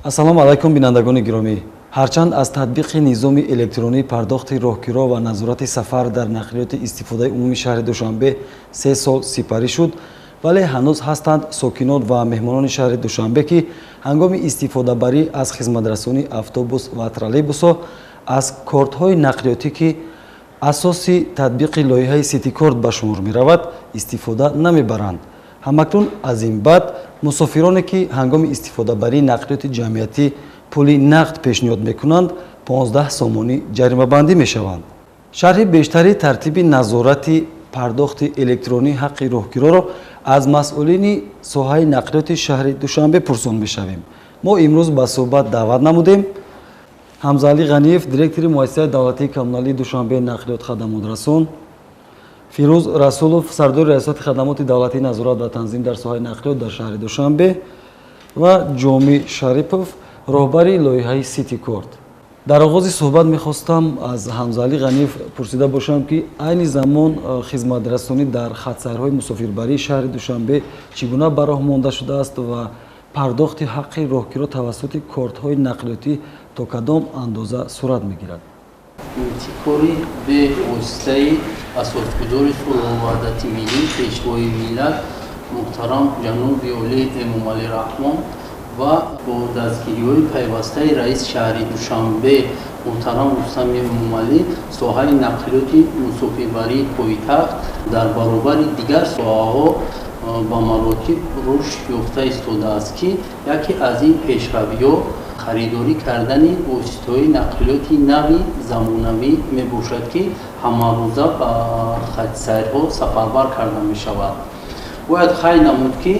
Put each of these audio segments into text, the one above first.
ассалому алайкум бинандагони гиромӣ. ҳарчанд аз татбиқи низоми электронии пардохти роҳгиро ва назорати сафар дар нақлиёти истифодаи умумии шаҳри Душанбе 3 сол сипарӣ шуд, вале ҳанӯз ҳастанд сокинон ва меҳмонони шаҳри Душанбе, ки ҳангоми истифодабарӣ аз хизматрасонии автобус ва троллейбусҳо аз кортҳои нақлиётӣ, ки асоси татбиқи лоиҳаи ситикорт ба шумор меравад, истифода намебаранд. ҳамакнун аз ин баъд мусофироне, ки ҳангоми истифодабарии нақлиёти ҷамъиятӣ пули нақд пешниҳод мекунанд, 15 сомонӣ ҷаримабандӣ мешаванд. шарҳи бештари тартиби назорати пардохти электронии ҳаққи роҳгироро аз масъулини соҳаи нақлиёти шаҳри Душанбе пурсон мешавем. мо имрӯз ба суҳбат даъват намудем ҳамзаалӣ ғаниев, директори муассисаи давлатии коммуналии Душанбе нақлиёт хадамотрасон, фирӯз расулов, сардори раисати хадамоти давлатии назорат ва танзим дар соҳаи нақлиёт дар шаҳри Душанбе ва ҷомӣ шарипов, роҳбари лоиҳаи ситикорт. дар оғози суҳбат мехостам аз ҳамзаалӣ ғаниев пурсида бошам, ки айни замон хизматрасонӣ дар хатсайрҳои мусофирбарии шаҳри Душанбе чӣ гуна ба роҳ монда шудааст ва пардохти ҳаққи роҳгиро тавассути кортҳои нақлиётӣ то кадом андоза сурат мегирад? ибтикори бе воситаи асосгузори сурғуваҳдати миллӣ, пешвои миллат муҳтарам ҷаноби олӣ Эмомалӣ Раҳмон ва бо дастгириҳои пайвастаи раис шаҳри Душанбе муҳтарам Рустами Эмомалӣ, соҳаи нақлиёти мусофирбарии пойтахт дар баробари дигар соҳаҳо ба маротиб рушд ёфта истодааст, ки яке аз ин пешравиҳо харидорӣ кардани воситаҳои нақлиёти нави замонавӣ мебошад, ки ҳамарӯза ба хатсайрҳо сафарбар карда мешавад. бояд хай намуд, ки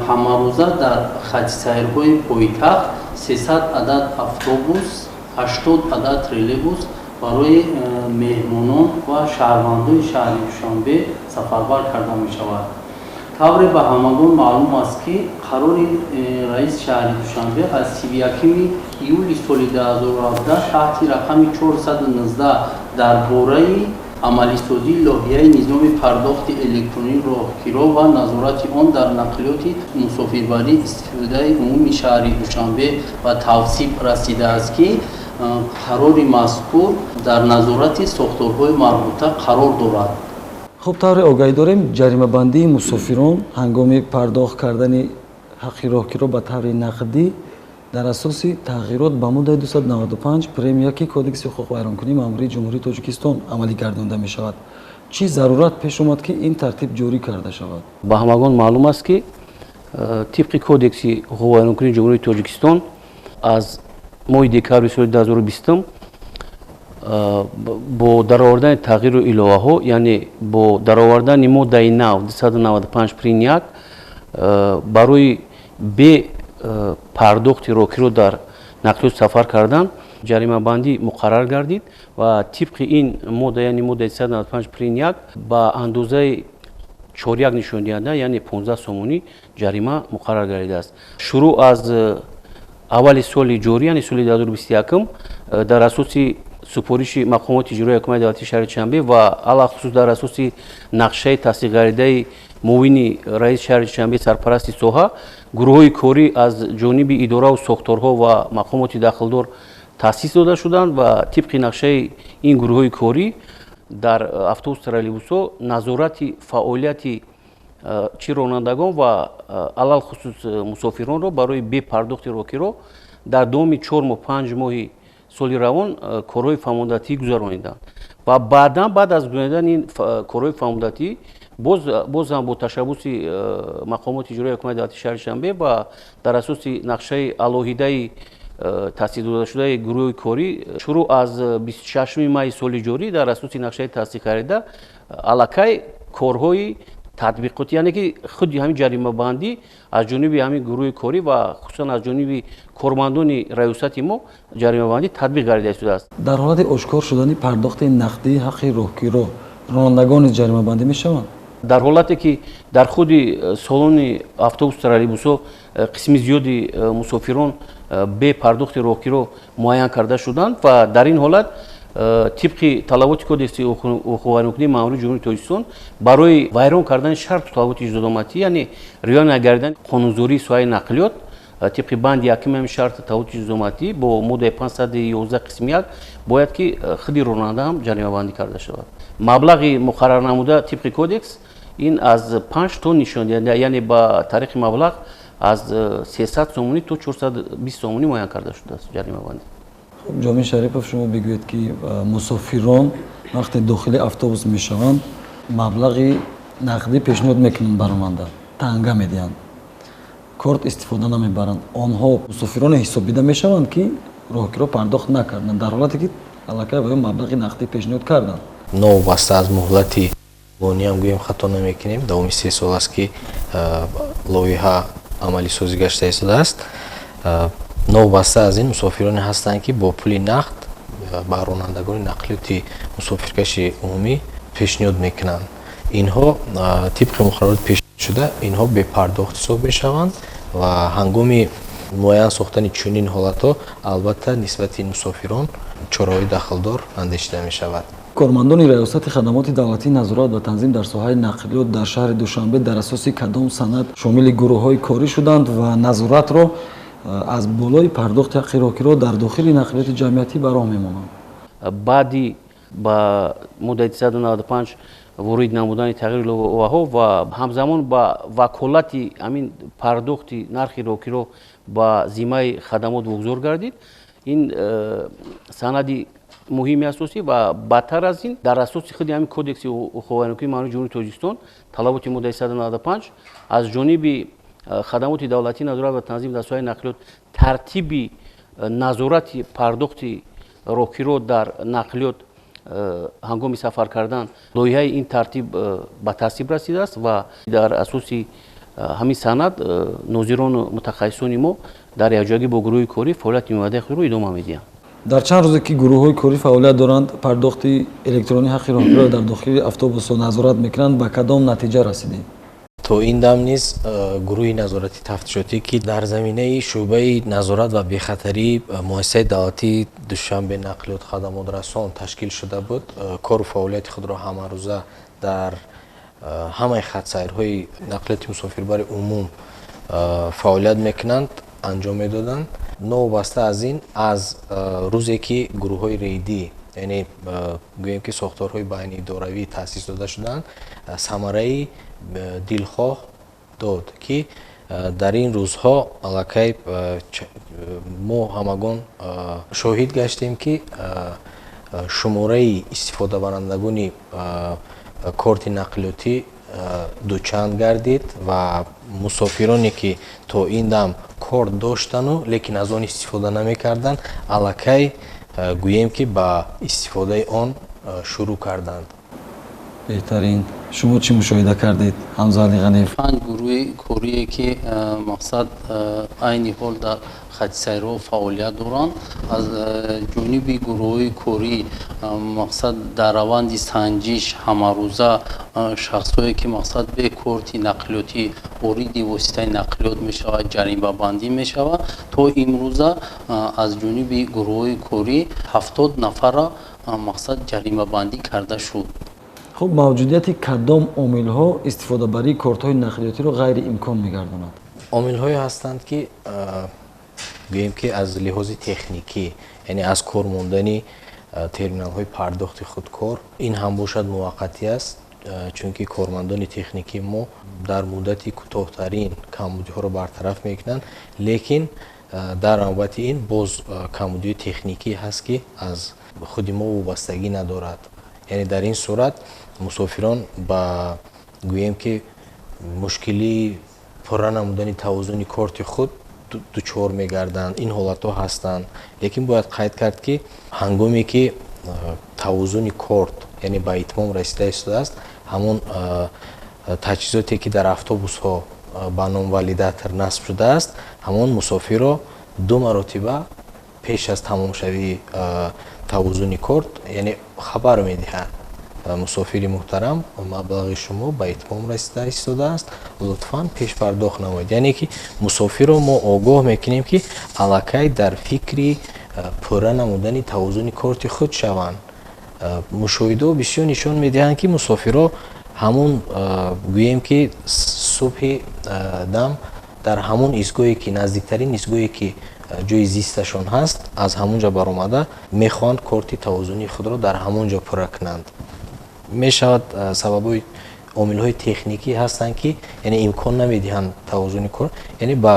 ҳамарӯза дар хатсайрҳои пойтахт 300 адад автобус, 80 адад троллейбус барои меҳмонон ва шаҳрвандони шаҳри Душанбе сафарбар карда мешавад. тавре ба ҳамагон маълум аст, ки қарори раис шаҳри Душанбе аз 31 июли соли 2017 таҳти рақами 419 дар бораи амалисозии лоиҳаи низоми пардохти электронии роҳгиро ва назорати он дар нақлиёти мусофирбарии истифодаи умумии шаҳри Душанбе ба тавсиб расидааст, ки қарори мазкур дар назорати сохторҳои марбута қарор дорад. хуб, тавре огаҳӣ дорем ҷаримабандии мусофирон ҳангоми пардохт кардани ҳаққи роҳгиро ба таври нақдӣ дар асоси тағйирот ба моддаи 295 премия, ки кодекси ҳуқуқвайронкунии маъмурии ҷумҳурии Тоҷикистон амалӣ гардонида мешавад. чӣ зарурат пеш омад, ки ин тартиб ҷорӣ карда шавад? ба ҳамагон маълум аст, ки тибқи кодекси ҳуқуқвайронкунии ҷумҳурии Тоҷикистон аз моҳи декабри соли 2020 бо даровардани тағйиру иловаҳо, яъне бо даровардани моддаи нав 295 прин 1 барои бе пардохти роҳгиро дар нақлиёт сафар кардан ҷаримабандӣ муқаррар гардид ва тибқи ин модда, яъне моддаи 295 прин 1 ба андозаи 4.1 нишондиҳанда, яъне 15 сомонӣ ҷарима муқаррар гардидааст. шурӯъ аз аввали соли ҷорӣ, яъне соли 2021 дар асоси супориши мақомоти иҷроии ҳукумати давлатии шаҳри Душанбе ва алахусус дар асоси нақшаи тасдиқгаридаи муовини раис шаҳри Душанбе сарпарасти соҳа, гурӯҳҳои корӣ аз ҷониби идораву сохторҳо ва мақомоти дахлдор таъсис дода шуданд ва тибқи нақшаи ин гурӯҳҳои корӣ дар автобус троллейбусҳо назорати фаъолияти чӣ ронандагон ва алалхусус мусофиронро барои бепардохти роҳгиро дар давоми 4 моҳ 5 моҳи соли равон корҳои фаҳмондатӣ гузарониданд ва баъдан баъд аз гузарондани ин корҳои фаҳмондатӣ боз ҳам бо ташаббуси мақомоти иҷроии ҳукумати давлатии шаҳри Душанбе ва дар асоси нақшаи алоҳидаи таъсисдодашудаи гурӯҳи корӣ шурӯъ аз 26 майи соли ҷорӣ дар асоси нақшаи тасдиқгарида аллакай корҳои татбиқотӣ, яъне ки худи ҳамин ҷаримабандӣ аз ҷониби ҳамин гурӯҳи корӣ ва хусусан аз ҷониби кормандони раёсати мо ҷаримабандӣ татбиқ гардида истодааст. дар ҳолати ошкор шудани пардохти нақдии ҳаққи роҳгиро ронандагон низ ҷаримабандӣ мешаванд? дар ҳолате ки дар худи солони автобус троллейбусҳо қисми зиёди мусофирон бе пардохти роҳгиро муайян карда шуданд ва дар ин ҳолат тибқи талаботи кодекси ҳуқуқвайронкунии маъмурии ҷумҳурии Тоҷикистон барои вайрон кардани шарту талаботи иҷодоматӣ, яъне риоя накардани қонунзории соҳаи нақлиёт طبق بند یکم هم شرط تفاوت جزئیاتی با ماده 511 قسم 1 باید که خود راننده هم جریمه بندی کرده شود. مبلغ مقرر نموده طبق کودکس این از 5 تن نشان دهنده، یعنی با تاریخ مبلغ از 300 سومونی تا 420 سومونی معین کرده شده است جریمه بندی. جامی شریفов شما بگویید که مسافران وقتی داخل اتوبوس میشوند مبلغی نقدی پیشنهاد میکنند بر راننده، تنگه میدهند، کارت استفاده نمیبرند. آنها مسافران حساب دیده میشوند که راهگیرا پرداخت نکردند، در حالی که علاقه به مبلغ نقدی پیشنهاد کردند. نوبسته از مهلتی بانی هم گویم خطا نمیکنیم. دوامی 3 سال است که لایحه عملی سازی گشته ایستاده است. نوبسته از این مسافران هستند که با پول نقد به رانندگان نقلیات مسافرکشی عمومی پیشنهاد میکنند. اینها طبق مقررات پیش شده اینها به پرداخت حساب میشوند و هنگام معین ساختن چنین حالتها البته نسبت این مسافران چاره‌های دخلدار اندیشیده میشود. کارمندان ریاست خدمات دولتی نظارت و تنظیم در ساحه نقلیات در شهر دوشنبه در اساس کدام سند شامل گروه‌های کاری شدند و نظارت را از بالای پرداخت حق راهگیرا در داخل نقلیات جمعیتی به راه می‌مانند. بعدی با ماده 395 ورود نمودن تغییر لایحه‌ها و همزمان با وکالت همین پرداخت نرخ راهگیرا با ذمه خدمات واگذار گردید. این سندی مهمی اساسی و بدتر از این در اساس خود همین کودکس حقوق مردم جمهوری تاجیکستان طلبات ماده 195 از جانب خدمات دولتی نظارت و تنظیم در ساحه نقلیات ترتیب نظارت پرداخت راهگیرا در نقلیات هنگام سفر کردن لایحه این ترتیب به تصویب رسیده است و در اساس همین سند ناظران و متخصصان ما در یکجایی با گروه کاری فعالیت میوه رو ادامه میدهند. در چند روزه که گروه‌های کاری فعالیت دارند پرداخت الکترونی حق راهگیرا در داخل اتوبوس نظارت میکنند، به کدام نتیجه رسیدید؟ تا این دم نیز گروه نظارتی تفتیشاتی که در زمینه شعبه نظارت و بی‌خطری مؤسسه دولتی دوشنبه نقلیات خدمات رسان تشکیل شده بود، کار و فعالیت خود را همه روزه در همه خط سیرهای نقلیات مسافربر عموم فعالیت میکنند انجام میدادند. نوبسته از این از روزی که گروه های ریدی یعنی گوییم که ساختارهای بین اداروی تأسیس داده شدند ثمره دلخواه داد که در این روزها علاقه ما همگان شاهد گشتیم که شماره استفاده برندگان کارت نقلیاتی دوچند گردید و مسافرانی که تا این دم کارت داشتن و لیکن از آن استفاده نمی کردن علاقه گوییم که با استفاده آن شروع کردند. بهترین شما چی مشاهده کردید حمزه علی غنیف؟ پنج گروه کاری که مقصد عین حال در خط سیرها فعالیت دارند از جانب گروه کاری مقصد در روند سنجش همه روزه شخصایی که مقصد به کارت نقلیاتی ورود واسطه نقلیات می شود جریمه بندی می شود. تا امروزه از جانب گروه کاری 70 نفر مقصد جریمه بندی کرده شد. خب موجودیت کدام عامل‌ها استفاده بری کارت‌های نقلیاتی را غیر امکان می‌گرداند؟ عامل‌هایی هستند که گوییم که از لحاظ تکنیکی یعنی از کار ماندن ترمینال‌های پرداخت خودکار این هم باشد موقتی است، چون که کارمندان تکنیکی ما در مدتی کوتاه‌ترین کمبودی‌ها را برطرف می‌کنند، لیکن در نوبت این باز کمبودی تکنیکی هست که از خود ما وابستگی ندارد. یعنی در این صورت مسافران با گوییم که مشکلی پره نمودن توازن کارت خود دچار میگردند. این حالت ها هستند، لیکن باید قید کرد که هنگامی که توازن کارت یعنی به اتمام رسیده است همون تجهیزاتی که در اتوبوس ها به نام والیداتور نصب شده است همون مسافر را 2 مرتبه پیش از تمام شوی توازن کارت یعنی خبر میدهد مسافر محترم مبلغ شما به اتمام رسیده ایستاده است، لطفاً پیش پرداخت نمایید. یعنی که مسافر را ما آگاه میکنیم که علاقه در فکری پره نمودن توازن کارت خود شوند. مشاهده بسیار نشان میدهند که مسافرها همون گوییم که صبح دم дар ҳамон истгоҳе ки наздиктарин истгоҳе ки ҷои зисташон ҳаст аз ҳамон ҷо баромада мехоҳанд корти тавозунии худро дар ҳамон ҷо пурра кунанд. мешавад сабабҳои омилҳои техникӣ ҳастанд ки яъне имкон намедиҳанд тавозуни кор, яъне ба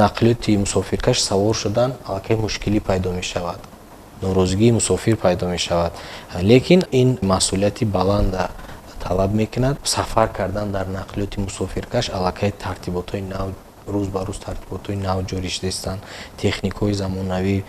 нақлиёти мусофиркаш савор шудан аллакай мушкилӣ пайдо мешавад, норозигии мусофир пайдо мешавад. лекин ин масъулияти баланда талаб мекунад. Сафар кардан дар нақлиёти мусофиркаш аллакай тартиботҳои нав, рӯз ба рӯз тартиботҳои нав ҷорӣ шудастанд, техникаҳои замонавӣ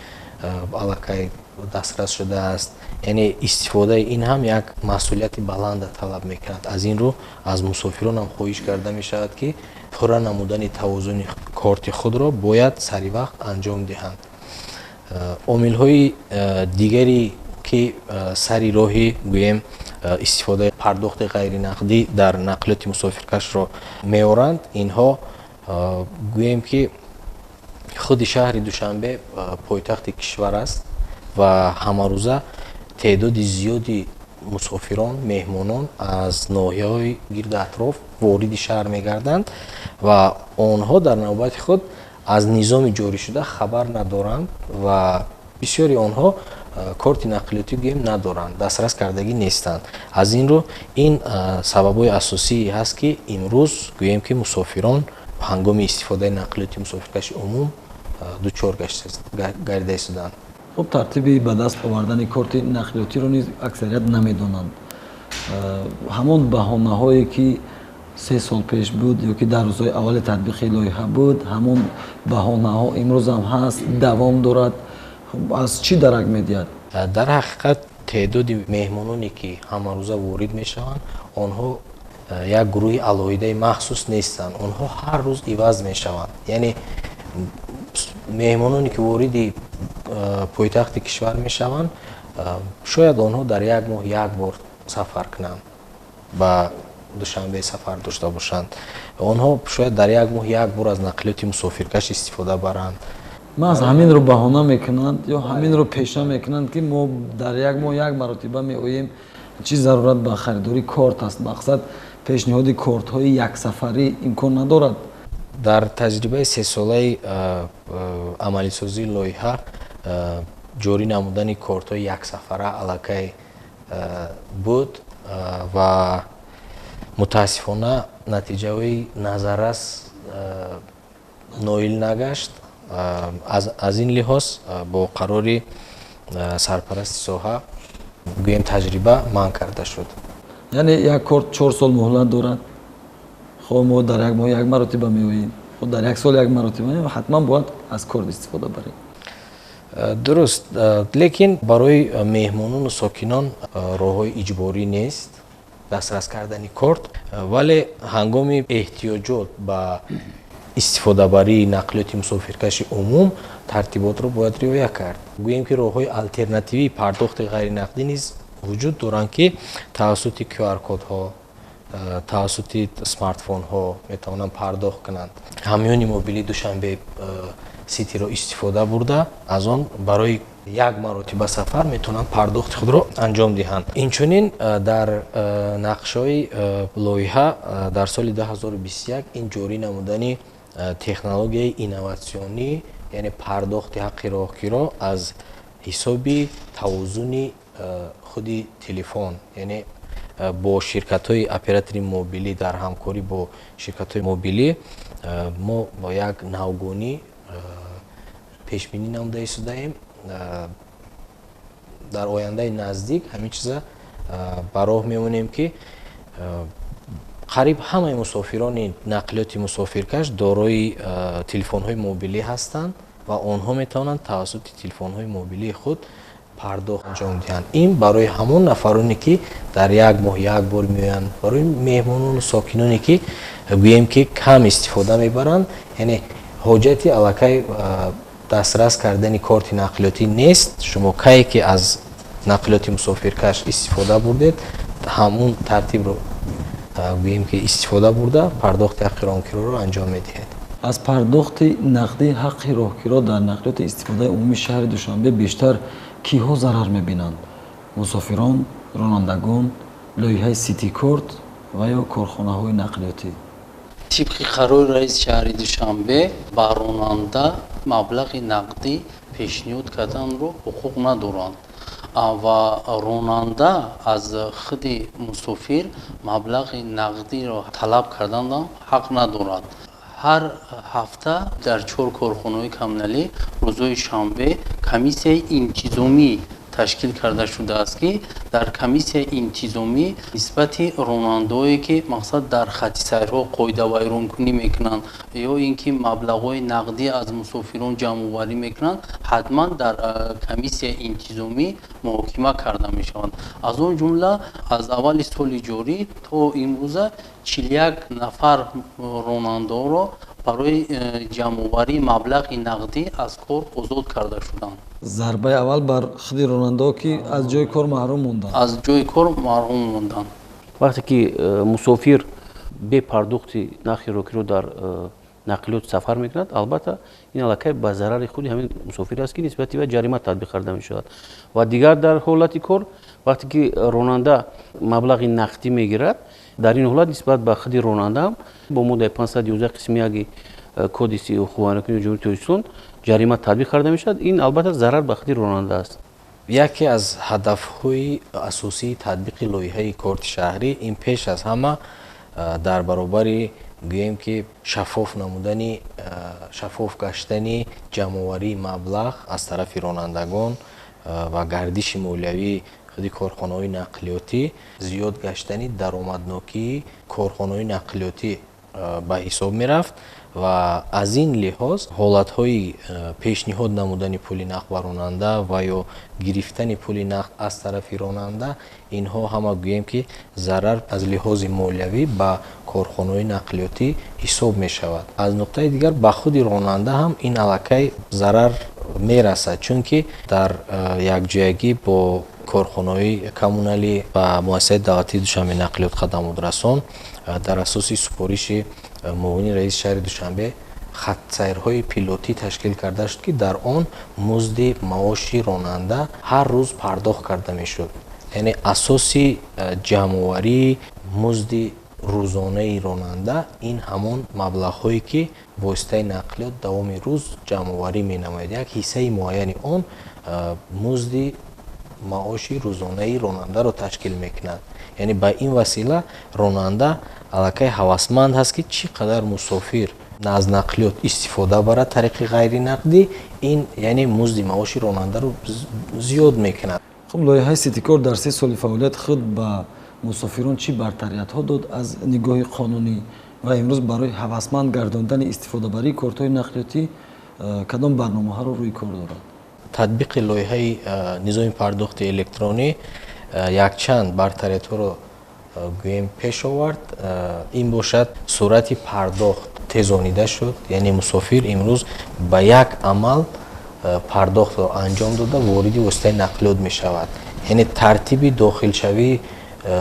аллакай дастрас шудааст. яъне истифодаи ин ҳам як масъулияти баланда талаб мекунад. аз ин рӯ аз мусофирон ҳам хоҳиш карда мешавад ки пурра намудани тавозуни корти худро бояд саривақт анҷом диҳанд. омилҳои дигаре ки сари роҳи гӯем истифодаи пардохти ғайринақдӣ дар нақлиёти мусофиркашро меоранд, инҳо гӯем ки худи шаҳри Душанбе пойтахти кишвар аст ва ҳамарӯза теъдоди зиёди мусофирон, меҳмонон аз ноҳияҳои гирду атроф вориди шаҳр мегарданд ва онҳо дар навбати худ аз низоми ҷоришуда хабар надоранд ва бисёри онҳо корти нақлиётӣ гӯем надоранд, дастрас кардагӣ нестанд. аз ин рӯ ин сабабҳои асосие ҳаст ки имрӯз гӯем ки мусофирон ҳангоми истифодаи нақлиёти мусофиркаши умум дучор гарда истоданд. хуб тартиби ба даст овардани корти нақлиётиро низ аксарият намедонанд. ҳамон баҳонаҳое ки 3 сол пеш буд ё ки дар рӯзҳои аввали татбиқи лоиҳа буд, ҳамон баҳонаҳо имрӯз ҳам ҳаст, давом дорад. аз чӣ дарак медиҳад? дар ҳақиқат теъдоди меҳмононе ки ҳамарӯза ворид мешаванд, онҳо як гурӯҳи алоҳидаи махсус нестанд. онҳо ҳар рӯз иваз мешаванд. яъне меҳмононе ки вориди пойтахти кишвар мешаванд, шояд онҳо дар як моҳ як бор сафар кунанд, ба Душанбе сафар дошта бошанд. онҳо шояд дар як моҳ як бор аз нақлиёти мусофиркаш истифода баранд. маҳз ҳаминро баҳона мекунанд ё ҳаминро пеша мекунанд ки мо дар як моҳ як маротиба меоем, чӣ зарурат ба харидори корт аст? мақсад пешниҳоди кортҳои яксафарӣ имкон надорад? дар таҷрибаи 3 солаи амалисозии лоиҳа ҷорӣ намудани кортҳои яксафара аллакай буд ва мутаассифона натиҷаҳои назаррас ноил нагашт. аз ин лиҳоз бо қарори сарпарасти соҳа гӯем таҷриба манъ карда шуд. яъне як корт 4 сол муҳлат дорад. хоб мо дар як моҳ як маротиба меоем, хоб дар як сол як маротиба меоем, ҳатман бояд аз корт истифода барем. дуруст, лекин барои меҳмонону сокинон роҳҳои иҷборӣ нест дастрас кардани корт, вале ҳангоми эҳтиёҷот ба истифодабарии нақлиёти мусофиркаши умум тартиботро бояд риоя кард. гӯем ки роҳҳои алтернативии пардохти ғайринақдӣ низ вуҷуд доранд ки тавассути QR-кодҳо, тавассути смартфонҳо метавонанд пардохт кунанд. ҳамёни мобилии Душанбе ситиро истифода бурда, аз он барои як маротиба сафар метавонанд пардохти худро анҷом диҳанд. инчунин дар нақшаҳои лоиҳа дар соли 2021 ин ҷорӣ намудани технологияи инноватсионӣ, яъне пардохти ҳаққи роҳгиро аз ҳисоби тавозуни худи телефон, яъне бо ширкатҳои оператори мобилӣ дар ҳамкорӣ бо ширкатҳои мобилӣ мо бо як навгонӣ пешбинӣ намуда истодаем дар ояндаи наздик ҳамин чиза ба роҳ мемонем ки қариб ҳамаи мусофирони нақлиёти мусофиркаш дорои телефонҳои мобилӣ ҳастанд ва онҳо метавонанд тавассути телефонҳои мобилии худ пардохт анҷом диҳанд. ин барои ҳамон нафароне ки дар як моҳ як бор меоянд, барои меҳмонону сокиноне ки гӯем ки кам истифода мебаранд, яъне ҳоҷати аллакай дастрас кардани корти нақлиётӣ нест. шумо кае ки аз нақлиёти мусофиркаш истифода бурдед, ҳамун тартибро гӯем ки истифода бурда пардохти ҳаққи роҳгироро анҷом медиҳед. аз пардохти нақдии ҳаққи роҳгиро дар нақлиёти истифодаи умумии шаҳри Душанбе бештар киҳо зарар мебинанд? طبق قرار رئیس شهر دوشنبه با راننده مبلغ نقدی پیشنهاد کردن رو حقوق ندارند و راننده از خود مسافر مبلغ نقدی رو طلب کردن حق ندارد. هر هفته در 4 کارخانه‌های کمونالی روزهای شنبه کمیسیه انتظامی تشکیل کرده شده است که در کمیسیه انتظامی نسبت راننده‌هایی که مقصد در خط سیرها قاعده ویرانکنی میکنند یا اینکه مبلغ‌های نقدی از مسافران جمع‌آوری میکنند حتما در کمیسیه انتظامی محاکمه کرده میشوند. از اون جمله از اول سال جاری تا امروزه 41 نفر راننده را برای جمع‌آوری مبلغ نقدی از کار آزاد کرده شدند. зарбаи аввал бар худи ронандаҳо ки аз ҷои кор маҳрум монданд. از جای کار محروم موندند. вақте ки мусофир бе пардохти нархи рокиро дар нақлиёт сафар мекунад, албатта ин аллакай ба зарари худи ҳамин мусофир аст ки нисбати вай ҷарима татбиқ карда мешавад. ва дигар дар ҳолати кор вақте ки ронанда маблағи нақдӣ мегирад, дар ин ҳолат нисбат ба худи ронанда ҳам бо моддаи 511 қисми 1 кодиси ҳуқуқи ҷумҳурии Тоҷикистон ҷарима татбиқ карда мешавад. ин албатта зарар ба худи ронанда аст. яке аз ҳадафҳои асосии татбиқи лоиҳаи корти шаҳрӣ ин пеш аз ҳама дар баробари гӯем ки шаффоф гаштани ҷамъоварии маблағ аз тарафи ронандагон ва гардиши молиявии худи корхонаҳои нақлиётӣ, зиёд гаштани даромаднокии корхонаҳои нақлиётӣ ба ҳисоб мерафт ва аз ин лиҳоз ҳолатҳои пешниҳод намудани пули нақд ба ронанда ва ё гирифтани пули нақд аз тарафи ронанда инҳо ҳама гӯем ки зарар аз лиҳози молиявӣ ба корхонаҳои нақлиётӣ ҳисоб мешавад. аз нуқтаи дигар ба худи ронанда ҳам ин аллакай зарар мерасад, чунки дар якҷоягӣ бо корхонаҳои коммуналӣ ва муассисаи давлатии Душанбе нақлиёт хадамотрасон дар асоси супориши муовини раиси шаҳри Душанбе хатсайрҳои пилотӣ ташкил карда шуд ки дар он музди маоши ронанда ҳар рӯз пардохт карда мешуд. яъне асоси ҷамъоварии музди рӯзонаи ронанда ин ҳамон маблағҳое ки воситаи нақлиёт давоми рӯз ҷамъоварӣ менамояд. як ҳиссаи муайяни он музди маоши рӯзонаи ронандаро ташкил мекунад. яъне ба ин васила ронанда аллакай ҳавасманд ҳаст ки чӣ қадар мусофир аз нақлиёт истифода барад тариқи ғайринақдӣ, ин яъне музди маоши ронандаро зиёд мекунад. хуб, лоиҳаи ситикор дар 3 соли фаъолияти худ ба мусофирон чӣ бартариятҳо дод аз нигоҳи қонунӣ ва имрӯз барои ҳавасманд гардондани истифодабарии кортҳои нақлиётӣ кадом барномаҳоро рӯи кор дорад? татбиқи лоиҳаи низоми пардохти электронӣ якчанд бартариятҳоро гӯем пеш овард. ин бошад суръати пардохт тезонида шуд, яъне мусофир имрӯз ба як амал пардохтро анҷом дода вориди воситаи нақлиёт мешавад. яъне тартиби дохилшавии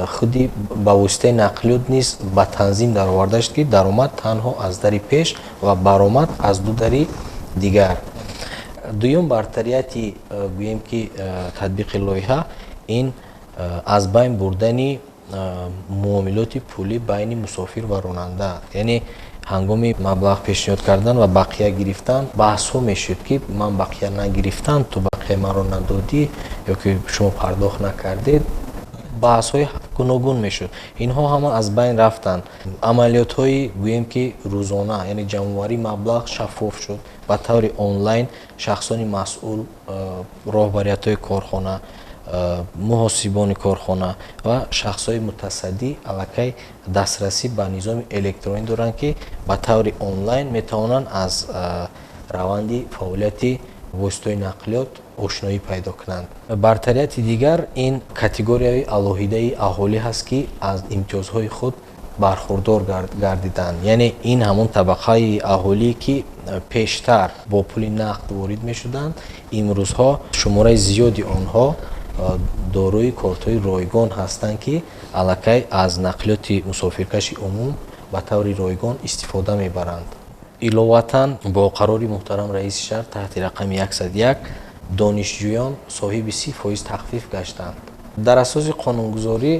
худи ба воситаи нақлиёт низ ба танзим дароварда шуд ки даромад танҳо аз дари пеш ва баромад аз ду дари дигар. дуюм бартарияти гӯем ки татбиқи лоиҳа ин аз байн бурдани муомилоти пулӣ байни мусофир ва ронанда. яъне ҳангоми маблағ пешниҳод кардан ва бақия гирифтан баҳсҳо мешуд ки ман бақия нагирифтам, ту бақия маро надодӣ ё ки шумо пардохт накардед. баҳсҳои гуногун мешуд. инҳо ҳама аз байн рафтанд. амалиётҳои гӯем ки рӯзона, яъне ҷамъоварии маблағ шаффоф шуд. ба таври онлайн шахсони масъул, роҳбариятҳои корхона, муҳосибони корхона ва шахсҳои мутасаддӣ аллакай дастрасӣ ба низоми электронӣ доранд ки ба таври онлайн метавонанд аз раванди фаъолияти воситаҳои нақлиёт ошноӣ пайдо кунанд. бартарияти дигар ин категорияи алоҳидаи аҳолӣ ҳаст ки аз имтиёзҳои худ бархурдор гардиданд. яъне ин ҳамон табақаи аҳолӣ ки пештар бо пули нақд ворид мешуданд, имрӯзҳо шумораи зиёди онҳо дорои кортҳои ройгон ҳастанд ки аллакай аз нақлиёти мусофиркаши умум ба таври ройгон истифода мебаранд. иловатан бо қарори муҳтарам раиси шаҳр таҳти рақами 101 донишҷӯён соҳиби 30% тахфиф гаштанд. дар асоси қонунгузорӣ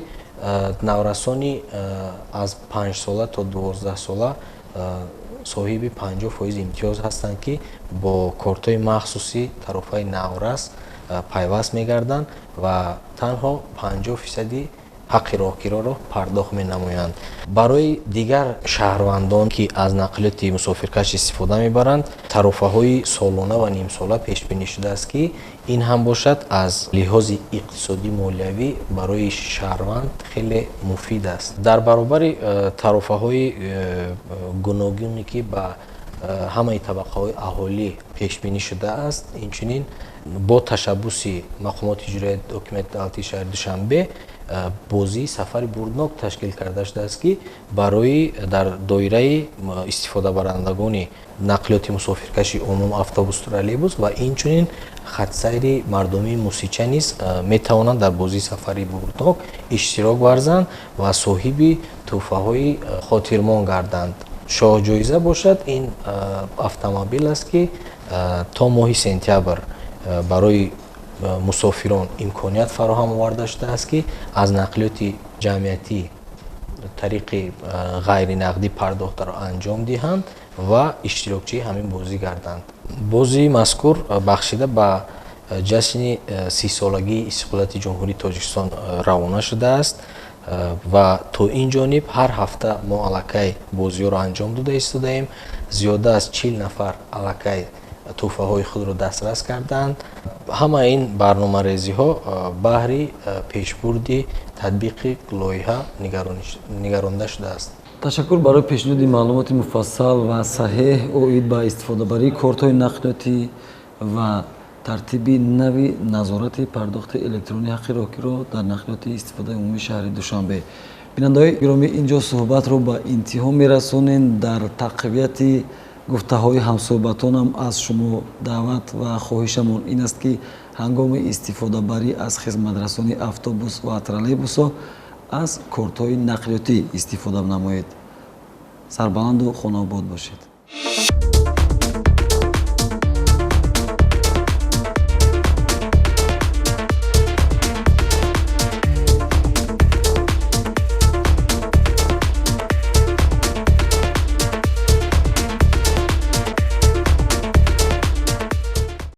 наврасони аз 5 сола то 12 сола соҳиби 50% имтиёз ҳастанд ки бо кортҳои махсуси тарофаи наврас пайваст мегарданд ва танҳо 50% ҳаққи роҳгироро пардохт менамоянд. Барои дигар шаҳрвандон ки аз нақлиёти мусофиркаш истифода мебаранд, тарофаҳои солона ва нимсола пешбинӣ шудааст ки ин ҳам бошад аз лиҳози иқтисодӣ молиявӣ барои шаҳрванд хеле муфид аст. Дар баробари тарофаҳои гуногуне ки ба ҳамаи табақаҳои аҳолӣ пешбинӣ шудааст, инчунин бо ташаббуси мақомоти иҷроияи ҳокимияти давлатии шаҳри Душанбе бозии сафари бурднок ташкил карда шудааст ки барои дар доираи истифодабарандагони нақлиёти мусофиркаши умум автобус, троллейбус ва инчунин хатсайри мардумии Мусича низ метавонанд дар бозии сафари бурднок иштирок варзанд ва соҳиби тӯҳфаҳои хотирмон гарданд. Шоҳҷоиза бошад ин автомобил аст ки то моҳи сентябр барои мусофирон имконият фароҳам оварда шудааст ки аз нақлиёти ҷамъиятӣ тариқи ғайринақдӣ пардохтаро анҷом диҳанд ва иштирокчии ҳамин бозӣ гарданд. Бозии мазкур бахшида ба ҷашни 30-солагии истиқлолияти ҷумҳурии Тоҷикистон равона шудааст ва то ин ҷониб ҳар ҳафта мо аллакай бозиҳоро анҷом дода истодаем. Зиёда аз 40 нафар аллакай тӯҳфаҳои худро дастрас карданд. ҳама ин барномарезиҳо баҳри пешбурди татбиқи лоиҳа нигаронда шудааст. ташаккур барои пешниҳоди маълумоти муфассал ва саҳеҳ оид ба истифодабарии кортҳои нақлиётӣ ва тартиби нави назорати пардохти электронии ҳаққи роҳгиро дар нақлиёти истифодаи умумии шаҳри Душанбе. бинандаҳои гиромӣ, инҷо суҳбатро ба интиҳо мерасонем. дар тақвияти гуфтаҳои ҳамсуҳбатонам аз шумо даъват ва хоҳишамон ин аст ки ҳангоми истифодабарӣ аз хизматрасони автобус ва троллейбусҳо аз кортҳои нақлиётӣ истифода намоед. Сарбаланду хонаобод бошед.